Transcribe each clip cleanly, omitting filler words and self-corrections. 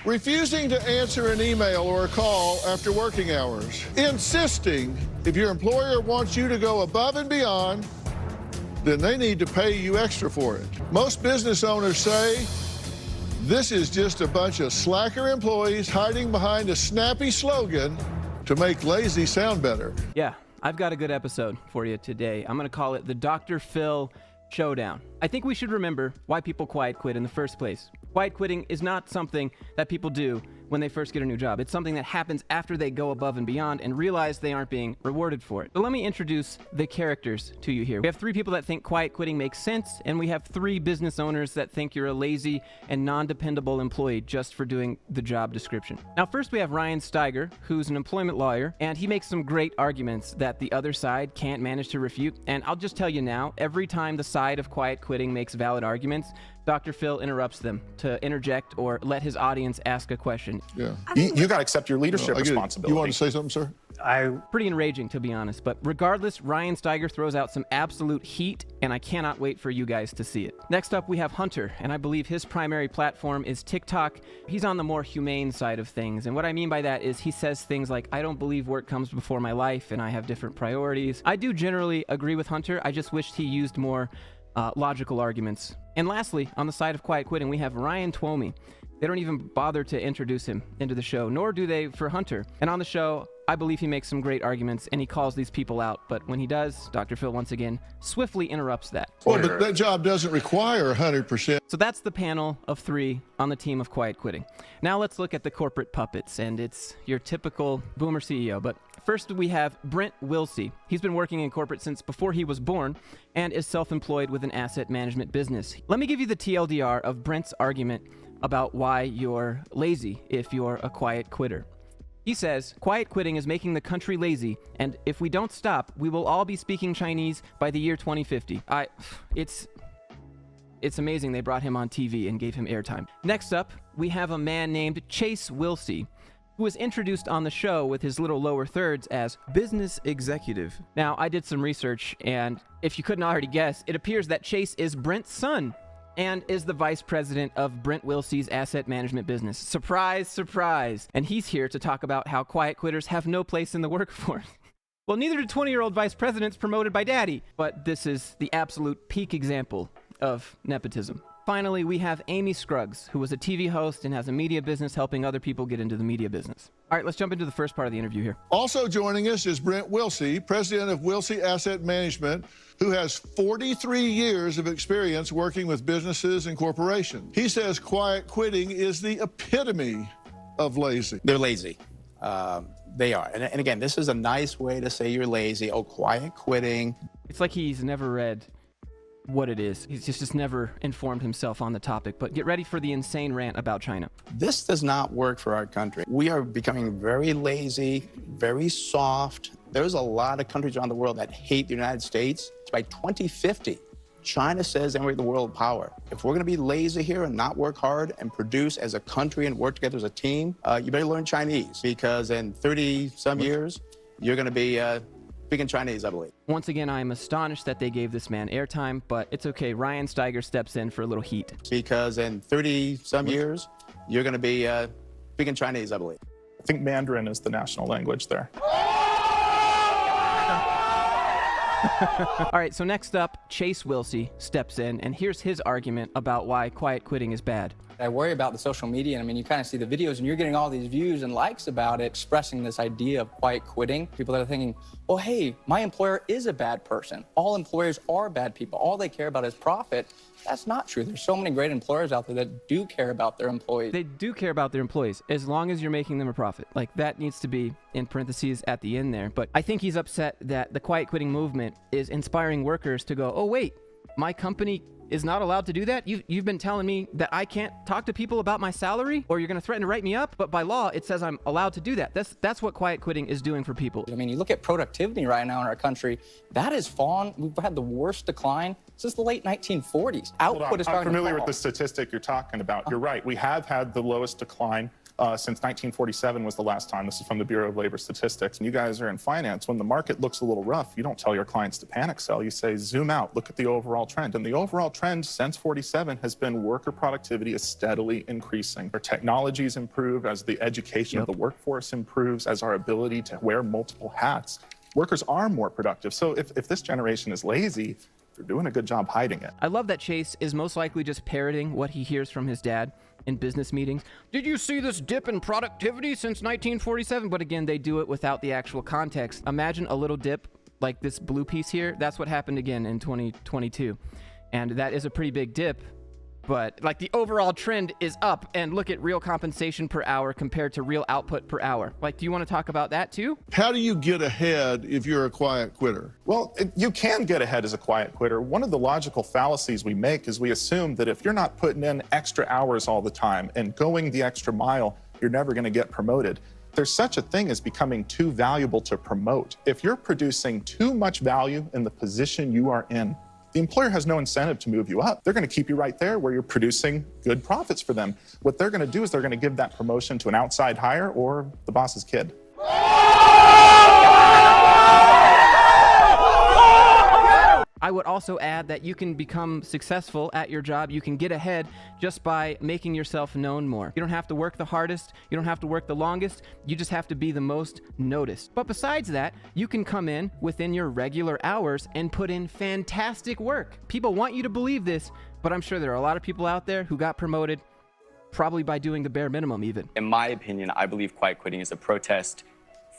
refusing to answer an email or a call after working hours, insisting if your employer wants you to go above and beyond, then they need to pay you extra for it. Most business owners say this is just a bunch of slacker employees hiding behind a snappy slogan to make lazy sound better. Yeah, I've got a good episode for you today. I'm going to call it the Dr. Phil Showdown. I think we should remember why people quiet quit in the first place. Quiet quitting is not something that people do when they first get a new job. It's something that happens after they go above and beyond and realize they aren't being rewarded for it. But let me introduce the characters to you here. We have 3 people that think quiet quitting makes sense, and we have 3 business owners that think you're a lazy and non-dependable employee just for doing the job description. Now, first we have Ryan Steiger, who's an employment lawyer, and he makes some great arguments that the other side can't manage to refute. And I'll just tell you now, every time the side of quiet quitting makes valid arguments, Dr. Phil interrupts them to interject or let his audience ask a question. Yeah. You got to accept your leadership responsibility. You want to say something, sir? Pretty enraging, to be honest. But regardless, Ryan Steiger throws out some absolute heat, and I cannot wait for you guys to see it. Next up, we have Hunter, and I believe his primary platform is TikTok. He's on the more humane side of things, and what I mean by that is he says things like, I don't believe work comes before my life, and I have different priorities. I do generally agree with Hunter. I just wished he used more logical arguments. And lastly, on the side of quiet quitting, we have Ryan Twomey. They don't even bother to introduce him into the show, nor do they for Hunter. And on the show, I believe he makes some great arguments and he calls these people out. But when he does, Dr. Phil once again swiftly interrupts that. Well, but that job doesn't require 100%. So that's the panel of 3 on the team of quiet quitting. Now let's look at the corporate puppets, and it's your typical boomer CEO. But first we have Brent Wilsey. He's been working in corporate since before he was born and is self-employed with an asset management business. Let me give you the TLDR of Brent's argument about why you're lazy if you're a quiet quitter. He says, quiet quitting is making the country lazy, and if we don't stop, we will all be speaking Chinese by the year 2050. It's amazing they brought him on TV and gave him airtime. Next up, we have a man named Chase Wilsey, who was introduced on the show with his little lower thirds as business executive. Now, I did some research, and if you couldn't already guess, it appears that Chase is Brent's son and is the vice president of Brent Wilsey's asset management business. Surprise, surprise. And he's here to talk about how quiet quitters have no place in the workforce. Well, neither do 20-year-old vice presidents promoted by daddy, but this is the absolute peak example of nepotism. Finally, we have Amy Scruggs, who was a TV host and has a media business helping other people get into the media business. All right, let's jump into the first part of the interview here. Also joining us is Brent Wilsey, president of Wilsey Asset Management, who has 43 years of experience working with businesses and corporations. He says quiet quitting is the epitome of lazy. They're lazy. They are. And again, this is a nice way to say you're lazy. Oh, quiet quitting. It's like he's never read what it is. He's just never informed himself on the topic. But get ready for the insane rant about China. This does not work for our country. We are becoming very lazy, very soft. There's a lot of countries around the world that hate the United States. By 2050, China says they are the world power. If we're going to be lazy here and not work hard and produce as a country and work together as a team, you better learn Chinese, because in 30-some years, you're going to be speaking Chinese, I believe. Once again, I am astonished that they gave this man airtime, but it's okay. Ryan Steiger steps in for a little heat. Because in 30-some years, you're going to be speaking Chinese, I believe. I think Mandarin is the national language there. All right, so next up, Chase Wilsey steps in, and here's his argument about why quiet quitting is bad. I worry about the social media, and I mean, you kind of see the videos and you're getting all these views and likes about it, expressing this idea of quiet quitting. People that are thinking, well, hey, my employer is a bad person. All employers are bad people. All they care about is profit. That's not true. There's so many great employers out there that do care about their employees. They do care about their employees, as long as you're making them a profit. Like, that needs to be in parentheses at the end there. But I think he's upset that the quiet quitting movement is inspiring workers to go, oh, wait, my company is not allowed to do that? You've been telling me that I can't talk to people about my salary, or you're going to threaten to write me up, but by law, it says I'm allowed to do that. That's what quiet quitting is doing for people. I mean, you look at productivity right now in our country, that has fallen. We've had the worst decline since the late 1940s. Output is starting to fall. I'm familiar with the statistic you're talking about. You're right. We have had the lowest decline since 1947 was the last time. This is from the Bureau of Labor Statistics. And you guys are in finance. When the market looks a little rough, you don't tell your clients to panic sell. You say, zoom out, look at the overall trend. And the overall trend since 47 has been worker productivity is steadily increasing. Our technologies improve as the education of the workforce improves, as our ability to wear multiple hats. Workers are more productive. So if this generation is lazy, they're doing a good job hiding it. I love that Chase is most likely just parroting what he hears from his dad in business meetings. Did you see this dip in productivity since 1947? But again, they do it without the actual context. Imagine a little dip like this blue piece here. That's what happened again in 2022. And that is a pretty big dip. But like the overall trend is up, and look at real compensation per hour compared to real output per hour. Like, do you want to talk about that too? How do you get ahead if you're a quiet quitter? Well, you can get ahead as a quiet quitter. One of the logical fallacies we make is we assume that if you're not putting in extra hours all the time and going the extra mile, you're never going to get promoted. There's such a thing as becoming too valuable to promote. If you're producing too much value in the position you are in, the employer has no incentive to move you up. They're going to keep you right there where you're producing good profits for them. What they're going to do is they're going to give that promotion to an outside hire or the boss's kid. I would also add that you can become successful at your job. You can get ahead just by making yourself known more. You don't have to work the hardest. You don't have to work the longest. You just have to be the most noticed. But besides that, you can come in within your regular hours and put in fantastic work. People want you to believe this, but I'm sure there are a lot of people out there who got promoted probably by doing the bare minimum even. In my opinion, I believe quiet quitting is a protest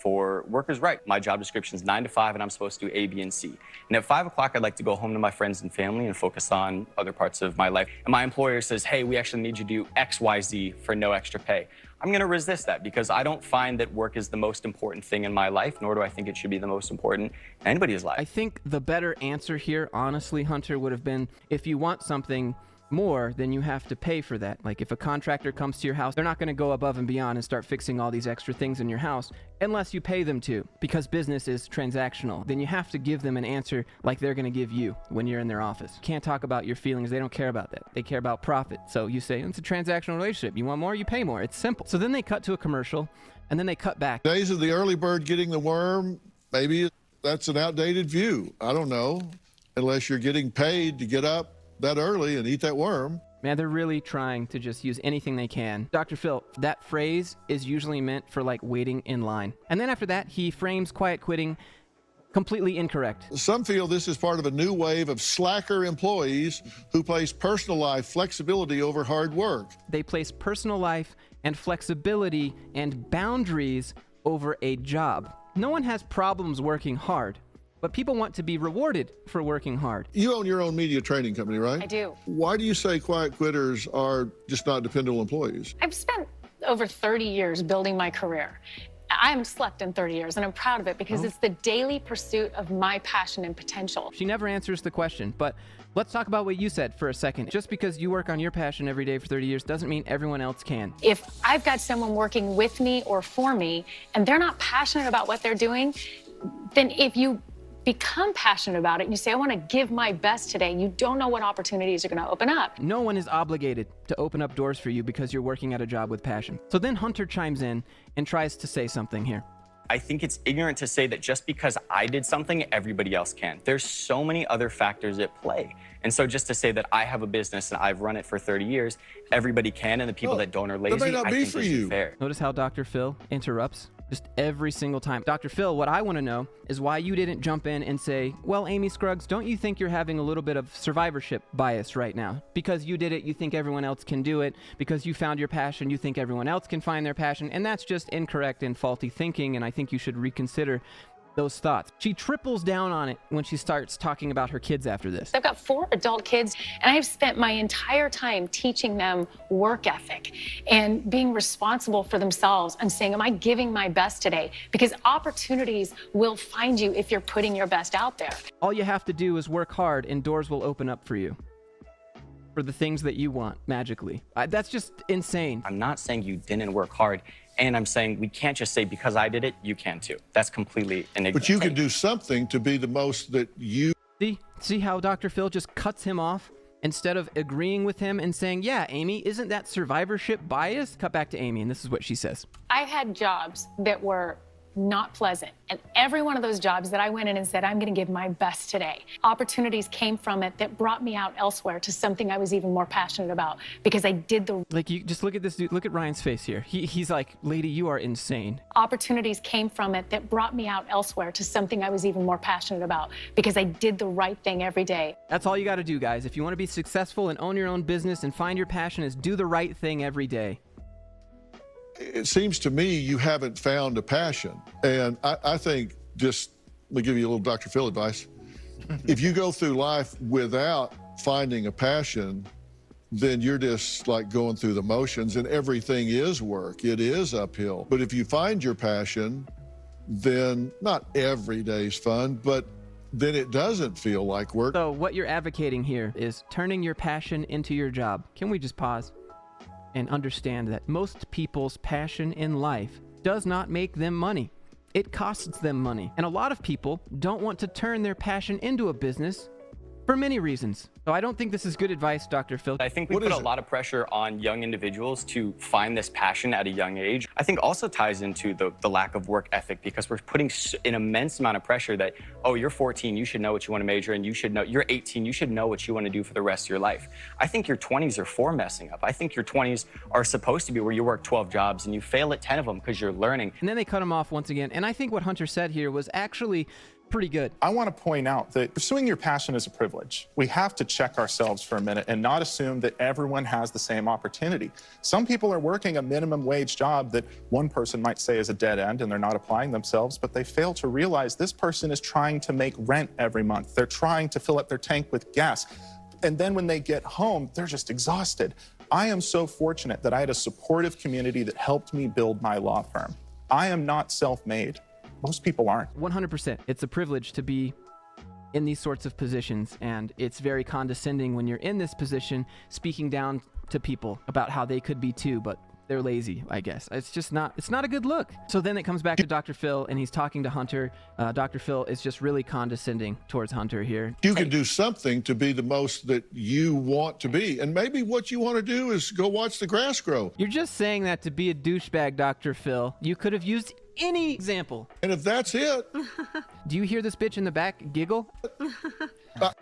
for workers' right. My job description is 9 to 5, and I'm supposed to do A, B, and C. And at 5 o'clock, I'd like to go home to my friends and family and focus on other parts of my life. And my employer says, hey, we actually need you to do X, Y, Z for no extra pay. I'm going to resist that because I don't find that work is the most important thing in my life, nor do I think it should be the most important in anybody's life. I think the better answer here, honestly, Hunter, would have been if you want something more, then you have to pay for that. Like if a contractor comes to your house, they're not going to go above and beyond and start fixing all these extra things in your house unless you pay them to, because business is transactional. Then you have to give them an answer like they're going to give you when you're in their office. You can't talk about your feelings. They don't care about that. They care about profit. So you say, it's a transactional relationship. You want more, you pay more. It's simple. So then they cut to a commercial and then they cut back. Days of the early bird getting the worm, maybe that's an outdated view. I don't know, unless you're getting paid to get up that early and eat that worm. Man, they're really trying to just use anything they can. Dr. Phil, that phrase is usually meant for like waiting in line. And then after that, he frames quiet quitting completely incorrect. Some feel this is part of a new wave of slacker employees who place personal life flexibility over hard work. They place personal life and flexibility and boundaries over a job. No one has problems working hard, but people want to be rewarded for working hard. You own your own media training company, right? I do. Why do you say quiet quitters are just not dependable employees? I've spent over 30 years building my career. I haven't slept in 30 years, and I'm proud of it because it's the daily pursuit of my passion and potential. She never answers the question, but let's talk about what you said for a second. Just because you work on your passion every day for 30 years doesn't mean everyone else can. If I've got someone working with me or for me, and they're not passionate about what they're doing, then if you become passionate about it, you say, I want to give my best today, you don't know what opportunities are going to open up. No one is obligated to open up doors for you because you're working at a job with passion. So then Hunter chimes in and tries to say something here. I think it's ignorant to say that just because I did something, everybody else can. There's so many other factors at play. And so just to say that I have a business and I've run it for 30 years, everybody can, and the people that don't are lazy, may not I be think for isn't you. fair. Notice how Dr. Phil interrupts just every single time. Dr. Phil, what I want to know is why you didn't jump in and say, well, Amy Scruggs, don't you think you're having a little bit of survivorship bias right now? Because you did it, you think everyone else can do it. Because you found your passion, you think everyone else can find their passion. And that's just incorrect and faulty thinking, and I think you should reconsider those thoughts. She triples down on it when she starts talking about her kids after this. I've got 4 adult kids, and I've spent my entire time teaching them work ethic and being responsible for themselves and saying, am I giving my best today? Because opportunities will find you if you're putting your best out there. All you have to do is work hard and doors will open up for you. For the things that you want, magically. That's just insane. I'm not saying you didn't work hard, and I'm saying we can't just say because I did it, you can too. That's completely an ignorant But you can take. do something to be the most that you... See how Dr. Phil just cuts him off instead of agreeing with him and saying, yeah, Amy, isn't that survivorship bias? Cut back to Amy, and this is what she says. I had jobs that were not pleasant. And every one of those jobs that I went in and said, I'm going to give my best today. Opportunities came from it that brought me out elsewhere to something I was even more passionate about because I did the... Like, you just look at this dude, look at Ryan's face here. He's like, lady, you are insane. Opportunities came from it that brought me out elsewhere to something I was even more passionate about because I did the right thing every day. That's all you got to do, guys. If you want to be successful and own your own business and find your passion, is do the right thing every day. It seems to me you haven't found a passion. And I think, just let me give you a little Dr. Phil advice. If you go through life without finding a passion, then you're just like going through the motions, and everything is work. It is uphill. But if you find your passion, then not every day's fun, but then it doesn't feel like work. So what you're advocating here is turning your passion into your job. Can we just pause and understand that most people's passion in life does not make them money? It costs them money. And a lot of people don't want to turn their passion into a business for many reasons. So I don't think this is good advice, Dr. Phil. I think we put a lot of pressure on young individuals to find this passion at a young age. I think also ties into the lack of work ethic, because we're putting an immense amount of pressure that, oh, you're 14, you should know what you want to major in, you should know, you're 18, you should know what you want to do for the rest of your life. I think your 20s are for messing up. I think your 20s are supposed to be where you work 12 jobs and you fail at 10 of them because you're learning. And then they cut him off once again. And I think what Hunter said here was actually pretty good. I want to point out that pursuing your passion is a privilege. We have to check ourselves for a minute and not assume that everyone has the same opportunity. Some people are working a minimum wage job that one person might say is a dead end and they're not applying themselves, but they fail to realize this person is trying to make rent every month. They're trying to fill up their tank with gas. And then when they get home, they're just exhausted. I am so fortunate that I had a supportive community that helped me build my law firm. I am not self-made. Most people aren't. 100%. It's a privilege to be in these sorts of positions, and it's very condescending when you're in this position speaking down to people about how they could be too, but they're lazy, I guess. It's not a good look. So then it comes back to Dr. Phil, and he's talking to Hunter. Dr. Phil is just really condescending towards Hunter here. You can do something to be the most that you want to be. And maybe what you want to do is go watch the grass grow. You're just saying that to be a douchebag, Dr. Phil. You could have used any example. And if that's it... Do you hear this bitch in the back giggle?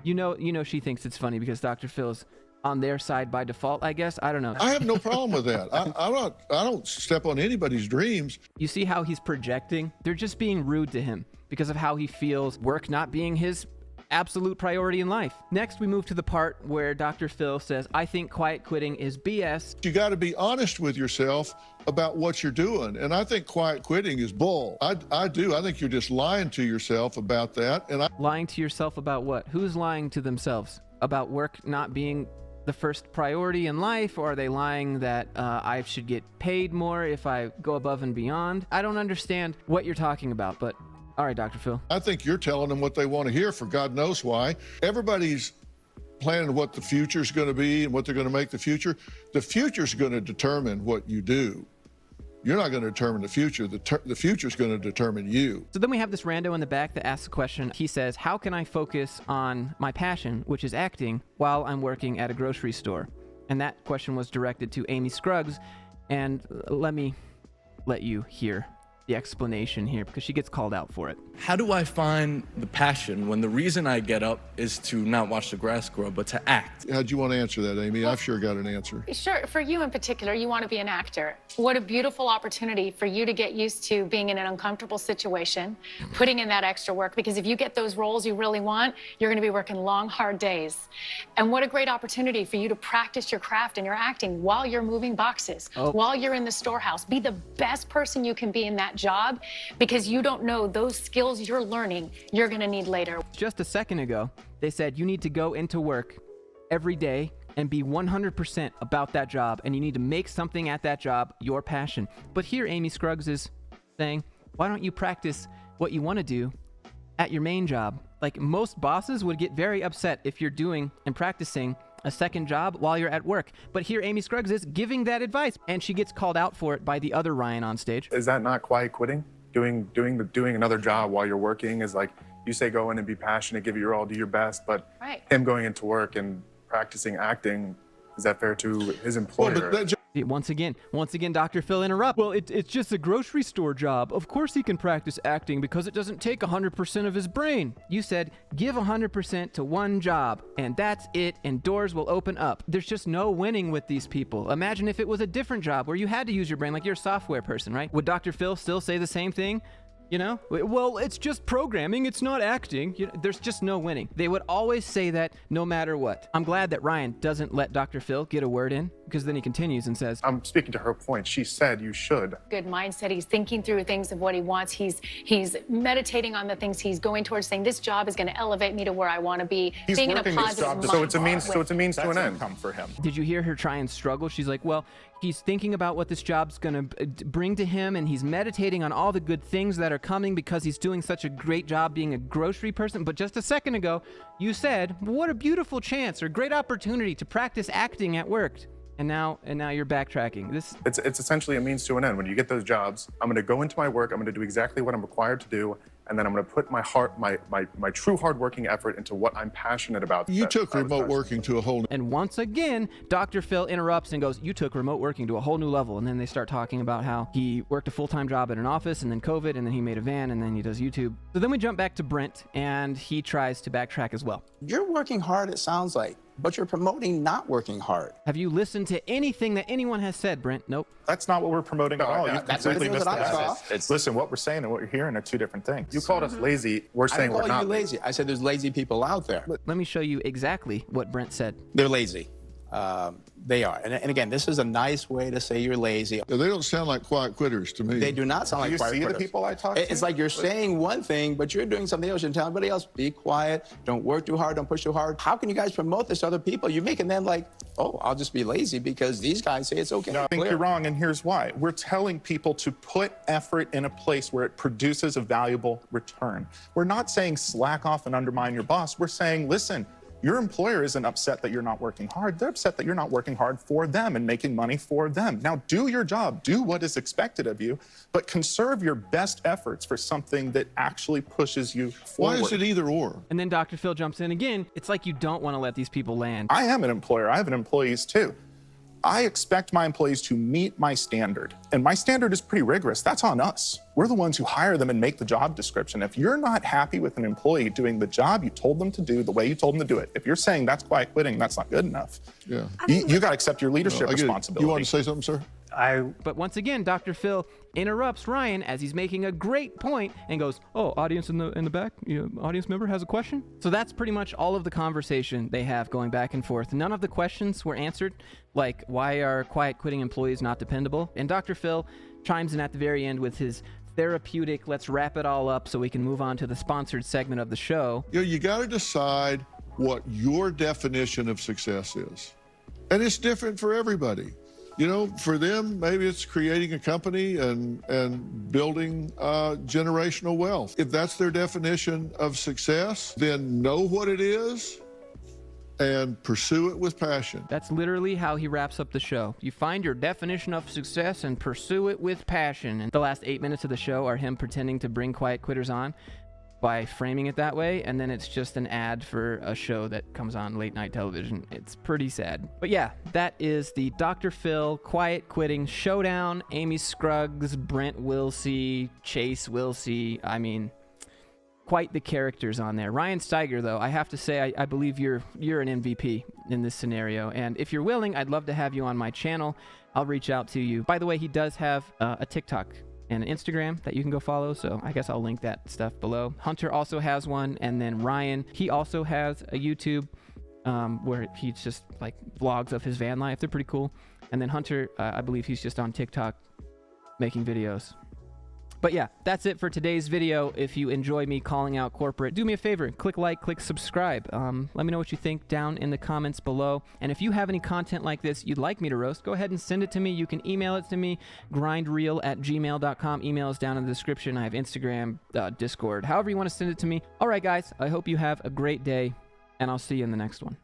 You know she thinks it's funny because Dr. Phil's on their side by default, I guess. I don't know. I have no problem with that. I don't step on anybody's dreams. You see how he's projecting? They're just being rude to him because of how he feels, work not being his absolute priority in life. Next, we move to the part where Dr. Phil says, I think quiet quitting is BS. You got to be honest with yourself about what you're doing. And I think quiet quitting is bull. I do. I think you're just lying to yourself about that. And Lying to yourself about what? Who's lying to themselves? About work not being the first priority in life? Or are they lying that I should get paid more if I go above and beyond? I don't understand what you're talking about, but all right, Dr. Phil. I think you're telling them what they want to hear for God knows why. Everybody's planning what the future's going to be and what they're going to make the future. The future's going to determine what you do. You're not going to determine the future. The future's going to determine you. So then we have this rando in the back that asks a question. He says, how can I focus on my passion, which is acting, while I'm working at a grocery store? And that question was directed to Amy Scruggs. And let me let you hear the explanation here because she gets called out for it. How do I find the passion when the reason I get up is to not watch the grass grow, but to act? How'd you want to answer that, Amy? I've sure got an answer. Sure, for you in particular, you want to be an actor. What a beautiful opportunity for you to get used to being in an uncomfortable situation, putting in that extra work, because if you get those roles you really want, you're going to be working long, hard days. And what a great opportunity for you to practice your craft and your acting while you're moving boxes, while you're in the storehouse. Be the best person you can be in that job, because you don't know those skills you're learning you're going to need later. Just a second ago, they said you need to go into work every day and be 100% about that job, and you need to make something at that job your passion. But here Amy Scruggs is saying, why don't you practice what you want to do at your main job? Like, most bosses would get very upset if you're doing and practicing a second job while you're at work. But here Amy Scruggs is giving that advice, and she gets called out for it by the other Ryan on stage. Is that not quiet quitting? Doing another job while you're working is like, you say go in and be passionate, give it your all, do your best, but him going into work and practicing acting. Is that fair to his employer? Well, but that, Once again, Dr. Phil interrupts. Well, it's just a grocery store job. Of course he can practice acting because it doesn't take 100% of his brain. You said give 100% to one job, and that's it, and doors will open up. There's just no winning with these people. Imagine if it was a different job where you had to use your brain, like you're a software person, right? Would Dr. Phil still say the same thing? You know, well, it's just programming, it's not acting. You know, there's just no winning. They would always say that no matter what. I'm glad that Ryan doesn't let Dr. Phil get a word in, because then he continues and says, I'm speaking to her point. She said you should. Good mindset. He's thinking through things of what he wants. He's meditating on the things he's going towards, saying this job is going to elevate me to where I want to be. He's being in a working his positive job to- So it's a means. mindset So it's a means to That's an end. income for him. did you hear her try and struggle? She's like, well, he's thinking about what this job's going to bring to him, and he's meditating on all the good things that are coming because he's doing such a great job being a grocery person. But just a second ago, you said, what a beautiful chance or great opportunity to practice acting at work. And now you're backtracking. It's essentially a means to an end. When you get those jobs, I'm going to go into my work. I'm going to do exactly what I'm required to do, and then I'm going to put my true hard-working effort into what I'm passionate about. you took remote working to a whole. And once again, Dr. Phil interrupts and goes, you took remote working to a whole new level. And then they start talking about how he worked a full-time job at an office, and then COVID, and then he made a van, and then he does YouTube. So then we jump back to Brent, and he tries to backtrack as well. You're working hard, it sounds like, but you're promoting not working hard. Have you listened to anything that anyone has said, Brent? Nope. That's not what we're promoting at all. You've that's completely what missed I saw. that. Listen, what we're saying and what you're hearing are two different things. You called us lazy. We're I saying didn't we're call not you lazy. I said there's lazy people out there. Let me show you exactly what Brent said. They're lazy. They are. And again, this is a nice way to say you're lazy. They don't sound like quiet quitters to me. They do not sound Do like you quiet see the quitters. people I talk to? It's like you're saying one thing, but you're doing something else. You're telling everybody else, be quiet, don't work too hard, don't push too hard. How can you guys promote this to other people? You're making them like, oh, I'll just be lazy because these guys say it's okay. No, I think you're wrong, and here's why. We're telling people to put effort in a place where it produces a valuable return. We're not saying slack off and undermine your boss. We're saying, listen, your employer isn't upset that you're not working hard. They're upset that you're not working hard for them and making money for them. Now, do your job. Do what is expected of you, but conserve your best efforts for something that actually pushes you Why forward. is it either or? And then Dr. Phil jumps in again. It's like you don't want to let these people land. I am an employer. I have employees too. I expect my employees to meet my standard, and my standard is pretty rigorous. That's on us. We're the ones who hire them and make the job description. If you're not happy with an employee doing the job you told them to do the way you told them to do it, if you're saying that's quiet quitting, that's not good enough. Yeah. You got to accept your leadership I get it. responsibility. You want to say something, sir? But once again, Dr. Phil interrupts Ryan as he's making a great point and goes, oh, audience in the back, audience member has a question? So that's pretty much all of the conversation they have going back and forth. None of the questions were answered, like why are quiet quitting employees not dependable? And Dr. Phil chimes in at the very end with his therapeutic, let's wrap it all up so we can move on to the sponsored segment of the show. You got to decide what your definition of success is. And it's different for everybody. For them, maybe it's creating a company and building generational wealth. If that's their definition of success, then know what it is and pursue it with passion. That's literally how he wraps up the show. You find your definition of success and pursue it with passion. And the last 8 minutes of the show are him pretending to bring quiet quitters on by framing it that way, and then it's just an ad for a show that comes on late night television. It's pretty sad. But yeah, that is the Dr. Phil Quiet Quitting Showdown. Amy Scruggs, Brent Wilsey, Chase Wilsey. I mean, quite the characters on there. Ryan Steiger, though, I have to say, I believe you're an MVP in this scenario, and if you're willing, I'd love to have you on my channel. I'll reach out to you. By the way, he does have a TikTok and an Instagram that you can go follow, so I guess I'll link that stuff below. Hunter also has one, and then Ryan, he also has a YouTube where he's just like vlogs of his van life. They're pretty cool. And then Hunter, I believe he's just on TikTok making videos. But yeah, that's it for today's video. If you enjoy me calling out corporate, do me a favor, click like, click subscribe. Let me know what you think down in the comments below. And if you have any content like this you'd like me to roast, go ahead and send it to me. You can email it to me, grindreel@gmail.com. Email is down in the description. I have Instagram, Discord, however you want to send it to me. All right, guys, I hope you have a great day, and I'll see you in the next one.